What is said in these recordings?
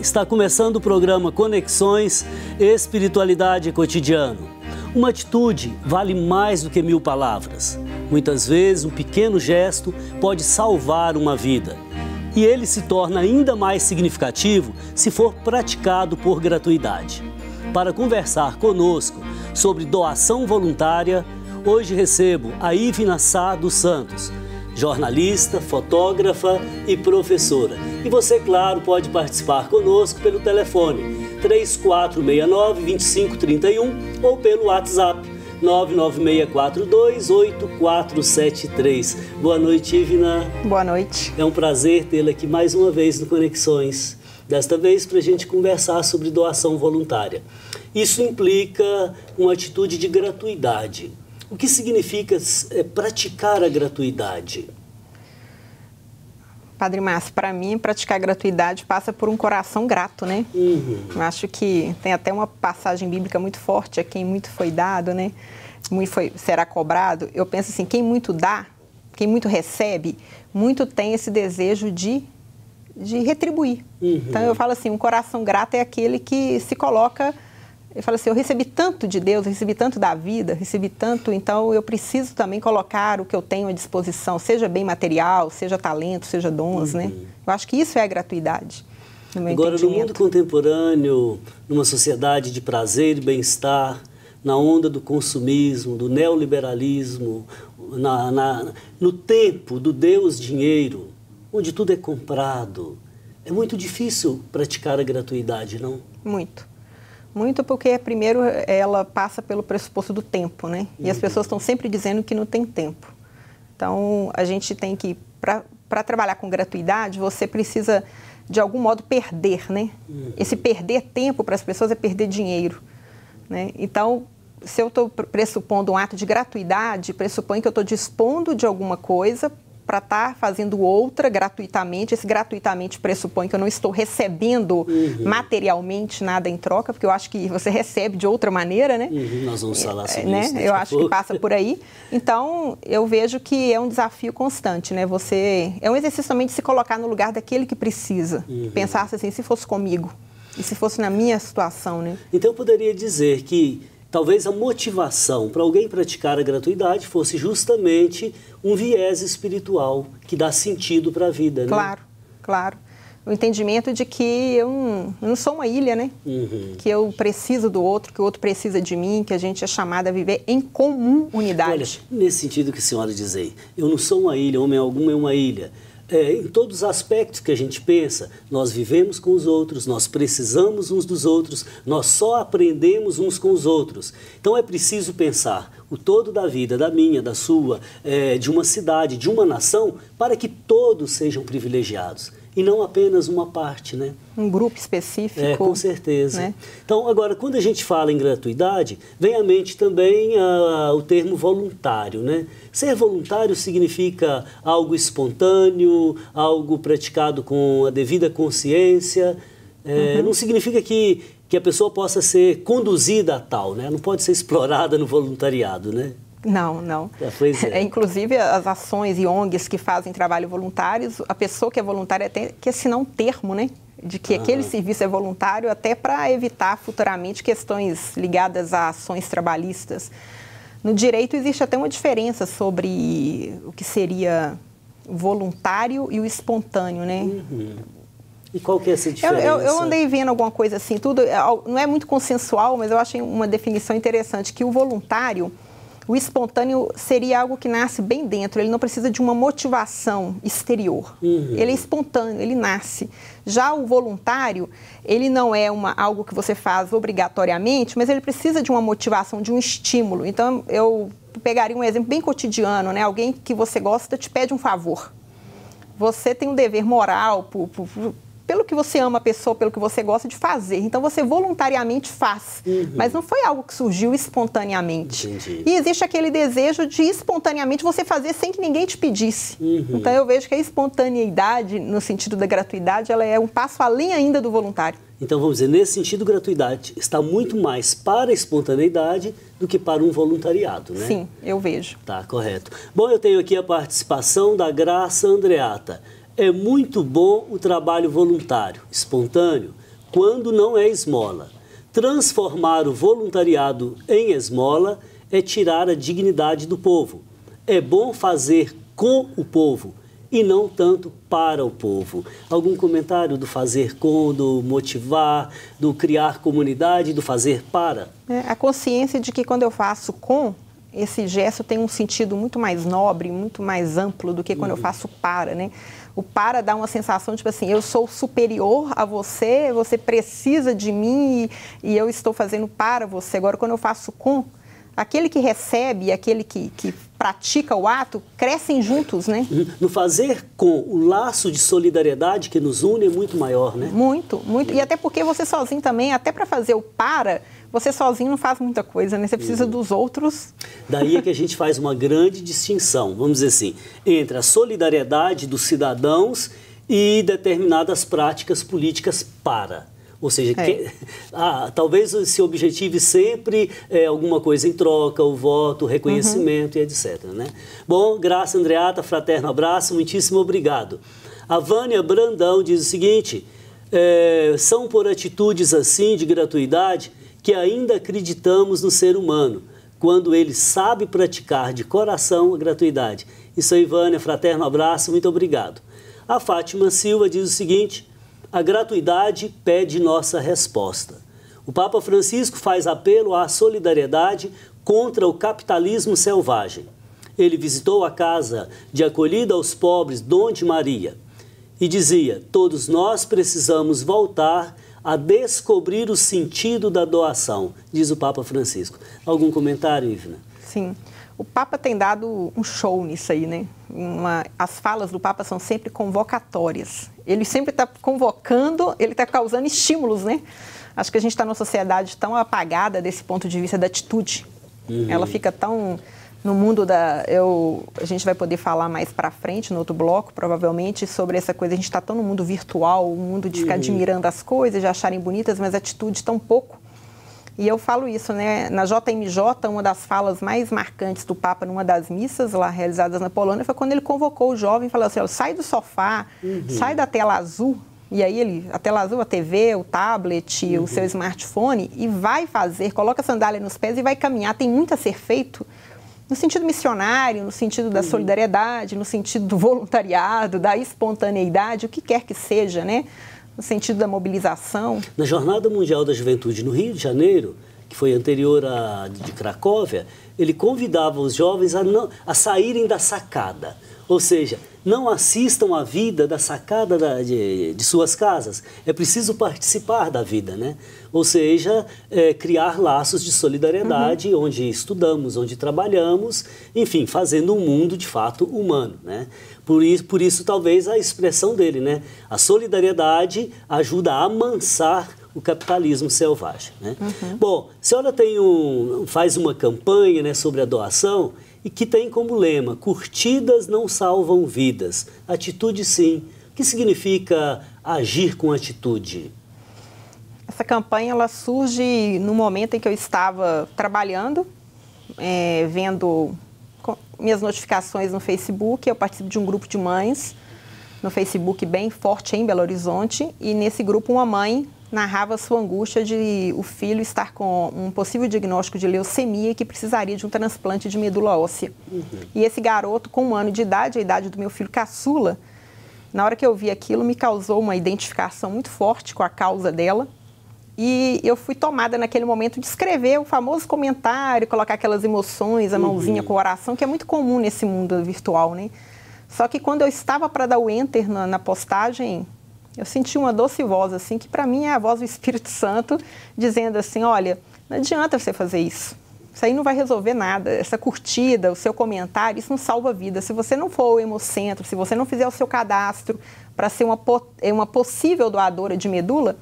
está começando o programa Conexões Espiritualidade e Cotidiano. Uma atitude vale mais do que 1000 palavras. Muitas vezes, um pequeno gesto pode salvar uma vida. E ele se torna ainda mais significativo se for praticado por gratuidade. Para conversar conosco sobre doação voluntária, hoje recebo a Ivna Sá dos Santos, jornalista, fotógrafa e professora. E você, claro, pode participar conosco pelo telefone 3469-2531 ou pelo WhatsApp 996428473. Boa noite, Ivna. Boa noite. É um prazer tê-la aqui mais uma vez no Conexões. Desta vez para a gente conversar sobre doação voluntária. Isso implica uma atitude de gratuidade. O que significa praticar a gratuidade? Padre Márcio, para mim, praticar a gratuidade passa por um coração grato, né? Eu acho que tem até uma passagem bíblica muito forte, a quem muito foi dado, né? Será cobrado. Eu penso assim, quem muito dá, quem muito recebe, muito tem esse desejo de retribuir. Então eu falo assim, um coração grato é aquele que se coloca... Eu falo assim, eu recebi tanto de Deus, eu recebi tanto da vida, recebi tanto, então eu preciso também colocar o que eu tenho à disposição, seja bem material, seja talento, seja dons, né? Eu acho que isso é a gratuidade, no meu Agora, no entendimento. mundo contemporâneo, numa sociedade de prazer e bem-estar, na onda do consumismo, do neoliberalismo, no tempo do Deus dinheiro, onde tudo é comprado, é muito difícil praticar a gratuidade, não? Muito. Muito porque, primeiro, ela passa pelo pressuposto do tempo, né? E as pessoas estão sempre dizendo que não tem tempo. Então, a gente tem que, para trabalhar com gratuidade, você precisa, de algum modo, perder, né? Esse perder tempo para as pessoas é perder dinheiro, né? Então, se eu estou pressupondo um ato de gratuidade, pressupõe que eu estou dispondo de alguma coisa para estar fazendo outra gratuitamente. Esse gratuitamente pressupõe que eu não estou recebendo materialmente nada em troca, porque eu acho que você recebe de outra maneira, né? Nós vamos falar sobre isso. Eu acho que passa por aí. Então, eu vejo que é um desafio constante, né? É um exercício também de se colocar no lugar daquele que precisa. Pensar assim, se fosse comigo, e se fosse na minha situação, né? Então, eu poderia dizer que talvez a motivação para alguém praticar a gratuidade fosse justamente um viés espiritual que dá sentido para a vida, né? Claro, claro. O entendimento de que eu não sou uma ilha, né? Que eu preciso do outro, que o outro precisa de mim, que a gente é chamado a viver em comum unidade. Olha, nesse sentido que a senhora diz aí, eu não sou uma ilha, homem algum é uma ilha. Em todos os aspectos que a gente pensa, nós vivemos com os outros, nós precisamos uns dos outros, nós só aprendemos uns com os outros. Então é preciso pensar o todo da vida, da minha, da sua, de uma cidade, de uma nação, para que todos sejam privilegiados. E não apenas uma parte, né? Um grupo específico. Com certeza. Né? Então, agora, quando a gente fala em gratuidade, vem à mente também o termo voluntário, né? Ser voluntário significa algo espontâneo, algo praticado com a devida consciência. Não significa que a pessoa possa ser conduzida a tal, né? Não pode ser explorada no voluntariado, né? Não, não. Pois é. Inclusive, as ações e ONGs que fazem trabalho voluntários, a pessoa que é voluntária tem que assinar um termo, né? De que aquele serviço é voluntário, até para evitar futuramente questões ligadas a ações trabalhistas. No direito existe até uma diferença sobre o que seria voluntário e o espontâneo, né? E qual que é essa diferença? Eu andei vendo alguma coisa assim, tudo não é muito consensual, mas eu achei uma definição interessante, que o voluntário, o espontâneo seria algo que nasce bem dentro, ele não precisa de uma motivação exterior. Ele é espontâneo, ele nasce. Já o voluntário, ele não é algo que você faz obrigatoriamente, mas ele precisa de uma motivação, de um estímulo. Então, eu pegaria um exemplo bem cotidiano, né? Alguém que você gosta te pede um favor. Você tem um dever moral pelo que você ama a pessoa, pelo que você gosta de fazer. Então, você voluntariamente faz. Mas não foi algo que surgiu espontaneamente. Entendi. E existe aquele desejo de espontaneamente você fazer sem que ninguém te pedisse. Então, eu vejo que a espontaneidade, no sentido da gratuidade, ela é um passo além ainda do voluntário. Então, vamos dizer, nesse sentido, gratuidade está muito mais para a espontaneidade do que para um voluntariado, né? Sim, eu vejo. Tá, correto. Bom, eu tenho aqui a participação da Graça Andreata. É muito bom o trabalho voluntário, espontâneo. quando não é esmola. Transformar o voluntariado em esmola é tirar a dignidade do povo. É bom fazer com o povo e não tanto para o povo. Algum comentário do fazer com, do motivar, do criar comunidade, do fazer para? A consciência de que quando eu faço com, esse gesto tem um sentido muito mais nobre, muito mais amplo do que quando eu faço para, né? O para dá uma sensação, tipo assim, eu sou superior a você, você precisa de mim e eu estou fazendo para você. Agora, quando eu faço com, aquele que recebe e aquele que pratica o ato crescem juntos, né? No fazer com, o laço de solidariedade que nos une é muito maior, né? Muito, muito. E até porque você sozinho também, até para fazer o para, você sozinho não faz muita coisa, né? Você precisa dos outros. Daí é que a gente faz uma grande distinção, vamos dizer assim, entre a solidariedade dos cidadãos e determinadas práticas políticas para. Ou seja, talvez se objetive sempre alguma coisa em troca, o voto, o reconhecimento e etc. Né? Bom, Graça Andreata, fraterno abraço, muitíssimo obrigado. A Vânia Brandão diz o seguinte, são por atitudes assim de gratuidade que ainda acreditamos no ser humano, quando ele sabe praticar de coração a gratuidade. Isso aí, Vânia, fraterno abraço, muito obrigado. A Fátima Silva diz o seguinte, a gratuidade pede nossa resposta. O Papa Francisco faz apelo à solidariedade contra o capitalismo selvagem. Ele visitou a casa de acolhida aos pobres Dom de Maria e dizia, todos nós precisamos voltar a descobrir o sentido da doação, diz o Papa Francisco. Algum comentário, Ivna? Sim. O Papa tem dado um show nisso aí, né? As falas do Papa são sempre convocatórias. Ele sempre está convocando, ele está causando estímulos, né? Acho que a gente está numa sociedade tão apagada desse ponto de vista da atitude. Ela fica tão no mundo da... A gente vai poder falar mais para frente, no outro bloco, provavelmente, sobre essa coisa. A gente está tão no mundo virtual, o mundo de ficar admirando as coisas, de acharem bonitas, mas atitude tão pouco. E eu falo isso, né? Na JMJ, uma das falas mais marcantes do Papa numa das missas lá realizadas na Polônia foi quando ele convocou o jovem e falou assim, sai do sofá, sai da tela azul, e aí a tela azul, a TV, o tablet, o seu smartphone, e vai fazer, coloca a sandália nos pés e vai caminhar. Tem muito a ser feito no sentido missionário, no sentido da solidariedade, no sentido do voluntariado, da espontaneidade, o que quer que seja, né? No sentido da mobilização. Na Jornada Mundial da Juventude no Rio de Janeiro, que foi anterior à de Cracóvia, ele convidava os jovens a saírem da sacada. Ou seja, não assistam à vida da sacada de suas casas. É preciso participar da vida, né? Ou seja, criar laços de solidariedade onde estudamos, onde trabalhamos, enfim, fazendo um mundo de fato humano, né? Por isso talvez a expressão dele, né? A solidariedade ajuda a amansar o capitalismo selvagem, né? Bom, a senhora faz uma campanha, né, sobre a doação e que tem como lema, curtidas não salvam vidas, atitude sim. O que significa agir com atitude? Essa campanha ela surge no momento em que eu estava trabalhando, vendo minhas notificações no Facebook. Eu participo de um grupo de mães no Facebook bem forte em Belo Horizonte e nesse grupo uma mãe narrava sua angústia de o filho estar com um possível diagnóstico de leucemia e que precisaria de um transplante de medula óssea. E esse garoto, com 1 ano de idade, a idade do meu filho caçula, na hora que eu vi aquilo, me causou uma identificação muito forte com a causa dela. E eu fui tomada naquele momento de escrever o famoso comentário, colocar aquelas emoções, a mãozinha com o coração, que é muito comum nesse mundo virtual, né? Só que quando eu estava para dar o enter na postagem, eu senti uma doce voz, assim, que para mim é a voz do Espírito Santo, dizendo assim, olha, não adianta você fazer isso. Isso aí não vai resolver nada. Essa curtida, o seu comentário, isso não salva vida. Se você não for o hemocentro, se você não fizer o seu cadastro para ser uma possível doadora de medula,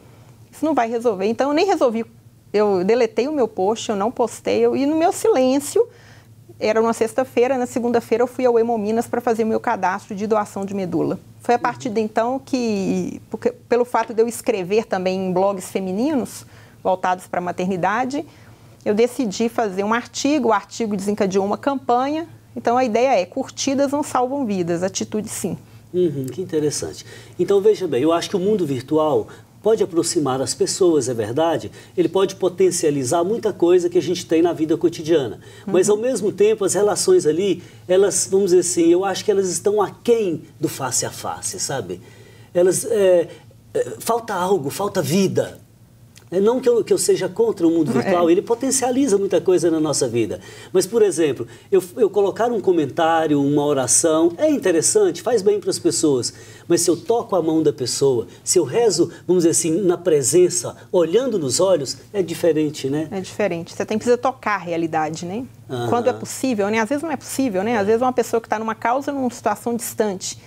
isso não vai resolver. Então, eu nem resolvi. Eu deletei o meu post, eu não postei. E no meu silêncio, era uma sexta-feira, na segunda-feira eu fui ao Hemominas para fazer o meu cadastro de doação de medula. Foi a partir de então que, pelo fato de eu escrever também em blogs femininos, voltados para a maternidade, eu decidi fazer um artigo, o artigo desencadeou uma campanha. Então a ideia é, curtidas não salvam vidas, atitude sim. Que interessante. Então veja bem, eu acho que o mundo virtual pode aproximar as pessoas, é verdade, ele pode potencializar muita coisa que a gente tem na vida cotidiana. Mas, ao mesmo tempo, as relações ali, elas, vamos dizer assim, eu acho que elas estão aquém do face a face, sabe? Elas, falta algo, falta vida. Não que eu seja contra o mundo virtual, ele potencializa muita coisa na nossa vida. Mas, por exemplo, eu colocar um comentário, uma oração, é interessante, faz bem para as pessoas. Mas se eu toco a mão da pessoa, se eu rezo, vamos dizer assim, na presença, olhando nos olhos, é diferente, né? É diferente. Você precisa tocar a realidade, né? Quando é possível, né? Às vezes não é possível, né? Às vezes uma pessoa que está numa causa, numa situação distante,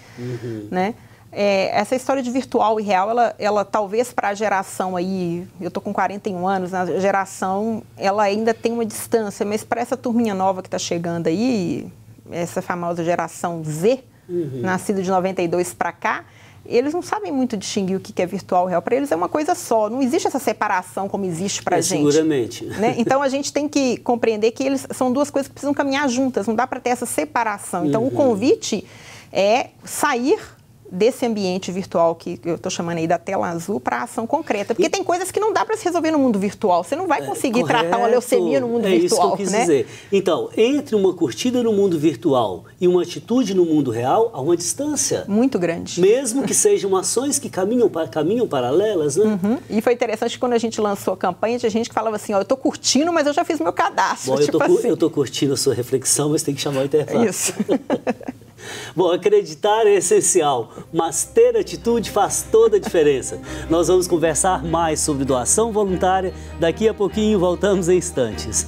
né? Essa história de virtual e real, ela talvez para a geração aí, eu estou com 41 anos, a geração, ela ainda tem uma distância, mas para essa turminha nova que está chegando aí, essa famosa geração Z, nascida de 92 para cá, eles não sabem muito distinguir o que é virtual e real. Para eles é uma coisa só, não existe essa separação como existe para a gente. Seguramente. Né? Então, a gente tem que compreender que eles são duas coisas que precisam caminhar juntas, não dá para ter essa separação. Então, o convite é sair desse ambiente virtual que eu estou chamando aí da tela azul para a ação concreta. Porque tem coisas que não dá para se resolver no mundo virtual. Você não vai conseguir tratar uma leucemia no mundo virtual. É isso que eu quis dizer. Então, entre uma curtida no mundo virtual e uma atitude no mundo real, há uma distância. Muito grande. Mesmo que sejam ações que caminham paralelas, né? E foi interessante que quando a gente lançou a campanha, tinha gente que falava assim, ó, eu estou curtindo, mas eu já fiz meu cadastro. Bom, eu estou curtindo a sua reflexão, mas tem que chamar o intervalo. Isso. Bom, acreditar é essencial, mas ter atitude faz toda a diferença. Nós vamos conversar mais sobre doação voluntária. Daqui a pouquinho voltamos em instantes.